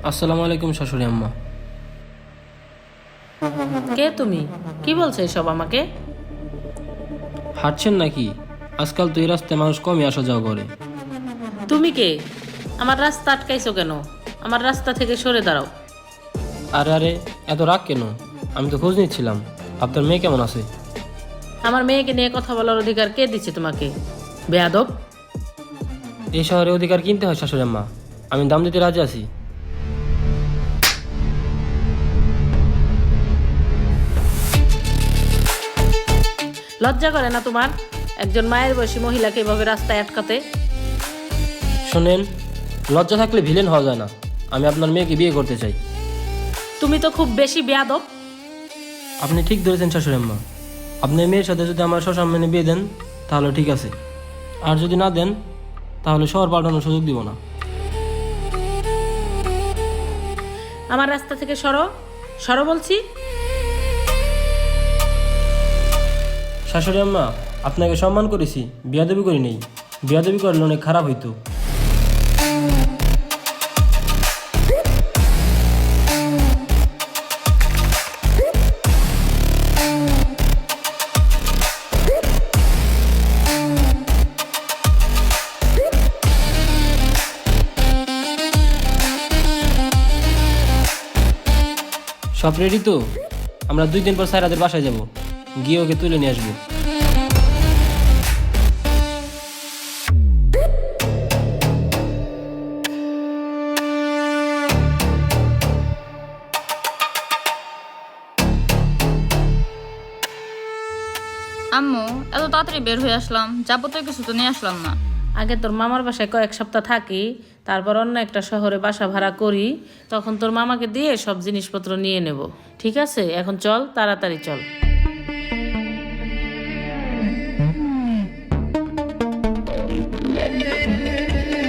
আসসালামু আলাইকুম শাশুড়ি আম্মা। কে তুমি? কি বলছো এসব আমাকে? হাঁটছেন নাকি? আজকাল তো এই রাস্তায় মানুষ কমই আসা যাওয়া করে। তুমি কে? আমার রাস্তা আটকাইছো কেন? আমার রাস্তা থেকে সরে দাঁড়াও। আরে আরে, এত রাগ কেন? আমি তো খোঁজ নিচ্ছিলাম আপনার মেয়ে কেমন আছে। আমার মেয়েকে নিয়ে কথা বলার অধিকার কে দিচ্ছে তোমাকে? বেয়াদব! এই শহরে অধিকার কিনতে হয় শাশুড়ি আম্মা, আমি দাম দিতে রাজি আছি। লজ্জা করে না তোমার একজন মায়ের বয়সী মহিলাকে এভাবে রাস্তায় আটকাতে? শোনেন, লজ্জা থাকলে ভিলেন হওয়া যায় না। আমি আপনার মেয়েকে বিয়ে করতে চাই। তুমি তো খুব বেশি বেয়াদব। আপনি ঠিক ধরেছেন শাশুড়ি আম্মা, আপনার মেয়ের সাথে যদি আমার সসামনে বিয়ে দেন তাহলে ঠিক আছে, আর যদি না দেন তাহলে শহর পাল্টানোর সুযোগ দিব না। আমার রাস্তা থেকে সরো, সরো বলছি। শাশুড়ি আম্মা, আপনাকে সম্মান করেছি, বিয়াদবি করি নেই। বিয়াদবি করলে অনেক খারাপ হইতো। সব রেডি তো? আমরা 2 দিন পর সাইরাদের বাসায় যাব, গিয়ে ওকে তুলে নিয়ে আসবো। আম্মু, এত তাড়াতাড়ি বের হয়ে আসলাম, যাবতীয় কিছু তো নিয়ে আসলাম না। আগে তোর মামার বাসায় কয়েক সপ্তাহ থাকি, তারপর অন্য একটা শহরে বাসা ভাড়া করি, তখন তোর মামাকে দিয়ে সব জিনিসপত্র নিয়ে নেব। ঠিক আছে, এখন চল, তাড়াতাড়ি চল।